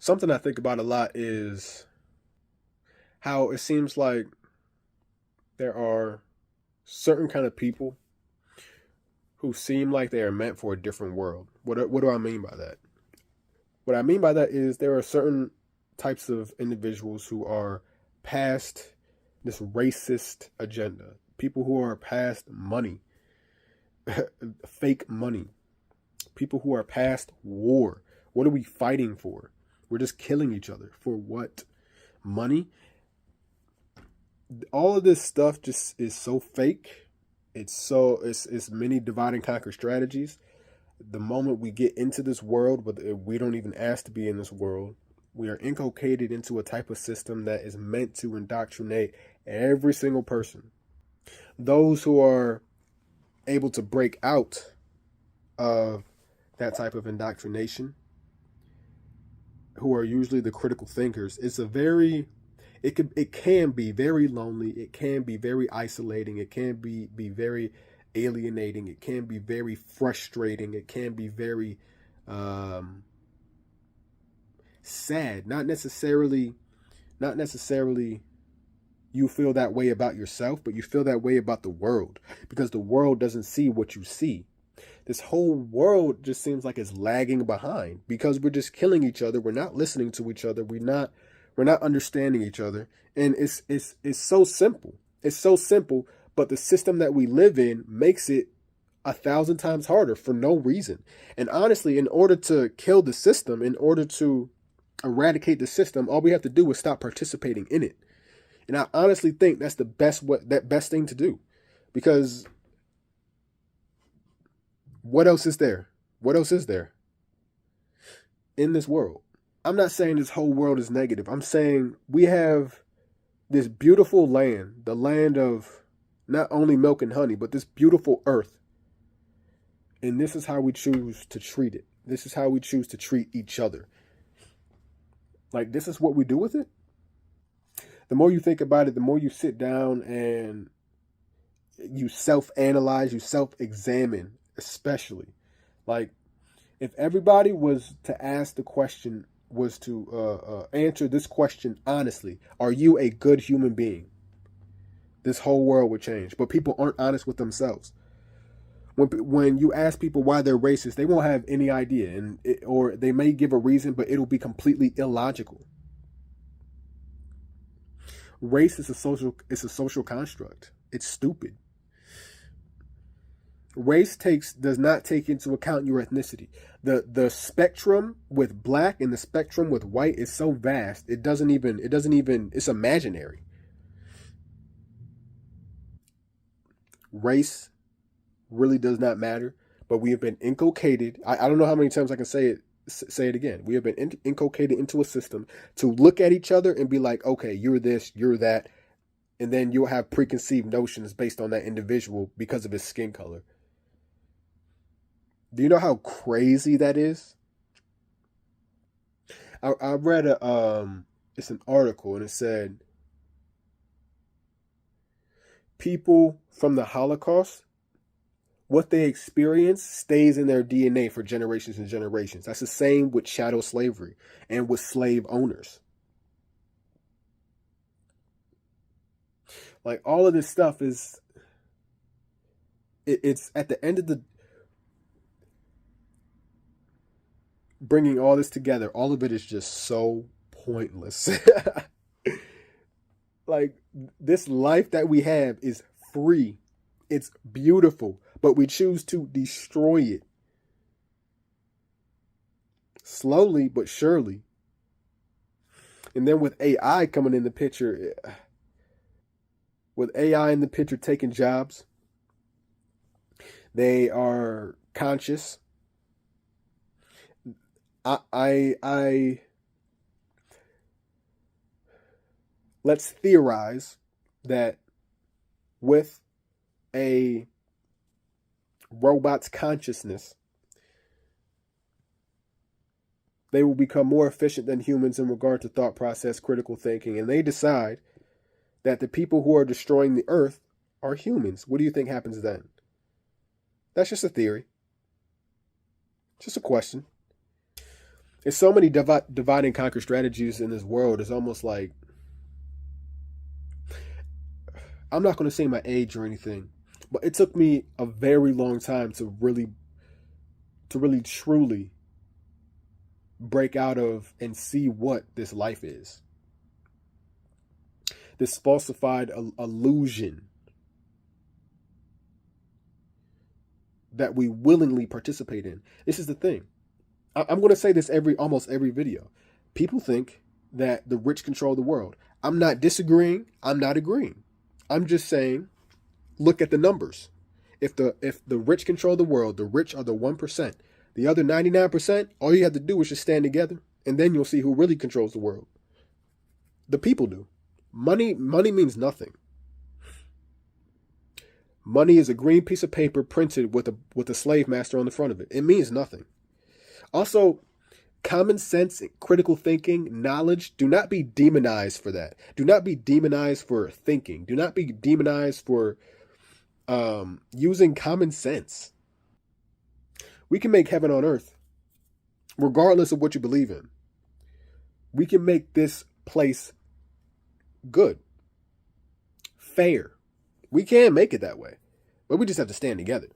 Something I think about a lot is how it seems like there are certain kind of people who seem like they are meant for a different world. What do I mean by that? What I mean by that is there are certain types of individuals who are past this racist agenda. People who are past money, fake money. People who are past war. What are we fighting for? We're just killing each other. For what? Money? All of this stuff just is so fake. It's many divide and conquer strategies. The moment we get into this world, but we don't even ask to be in this world, we are inculcated into a type of system that is meant to indoctrinate every single person. Those who are able to break out of that type of indoctrination, who are usually the critical thinkers, it can be very lonely, it can be very isolating, it can be very alienating, it can be very frustrating, it can be very sad. Not necessarily you feel that way about yourself, but you feel that way about the world, because the world doesn't see what you see. This whole world just seems like it's lagging behind because we're just killing each other. We're not listening to each other. We're not understanding each other. And it's so simple. It's so simple, but the system that we live in makes it 1,000 times harder for no reason. And honestly, in order to kill the system, in order to eradicate the system, all we have to do is stop participating in it. And I honestly think that's the best thing to do, because what else is there? What else is there in this world? I'm not saying this whole world is negative. I'm saying we have this beautiful land, the land of not only milk and honey, but this beautiful earth. And this is how we choose to treat it. This is how we choose to treat each other. Like, this is what we do with it. The more you think about it, the more you sit down and you self-analyze, you self-examine, especially. Like, if everybody was to ask the question, was to answer this question honestly, are you a good human being? This whole world would change. But people aren't honest with themselves. When you ask people why they're racist, they won't have any idea, or they may give a reason, but it'll be completely illogical. Race is a social construct. It's stupid. Race does not take into account your ethnicity. The spectrum with black and the spectrum with white is so vast, it doesn't even it's imaginary. Race really does not matter, but we have been inculcated. I don't know how many times I can say it again. We have been inculcated into a system to look at each other and be like, okay, you're this, you're that, and then you'll have preconceived notions based on that individual because of his skin color. Do you know how crazy that is? I read it's an article, and it said people from the Holocaust, what they experience stays in their DNA for generations and generations. That's the same with chattel slavery and with slave owners. Like, all of this stuff it's at the end of the, bringing all this together, all of it is just so pointless. Like, this life that we have is free. It's beautiful, but we choose to destroy it. Slowly but surely. And then with AI coming in the picture, with AI in the picture taking jobs, they are conscious. I let's theorize that with a robot's consciousness, they will become more efficient than humans in regard to thought process, critical thinking, and they decide that the people who are destroying the earth are humans. What do you think happens then? That's just a theory. Just a question. There's so many divide and conquer strategies in this world. It's almost like, I'm not going to say my age or anything, but it took me a very long time to really truly break out of and see what this life is. This falsified illusion that we willingly participate in. This is the thing. I'm going to say this almost every video. People think that the rich control the world. I'm not disagreeing. I'm not agreeing. I'm just saying, look at the numbers. If the rich control the world, the rich are the 1%. The other 99%, all you have to do is just stand together, and then you'll see who really controls the world. The people do. Money means nothing. Money is a green piece of paper printed with a slave master on the front of it. It means nothing. Also, common sense, critical thinking, knowledge, do not be demonized for that. Do not be demonized for thinking. Do not be demonized for using common sense. We can make heaven on earth, regardless of what you believe in. We can make this place good, fair. We can make it that way, but we just have to stand together.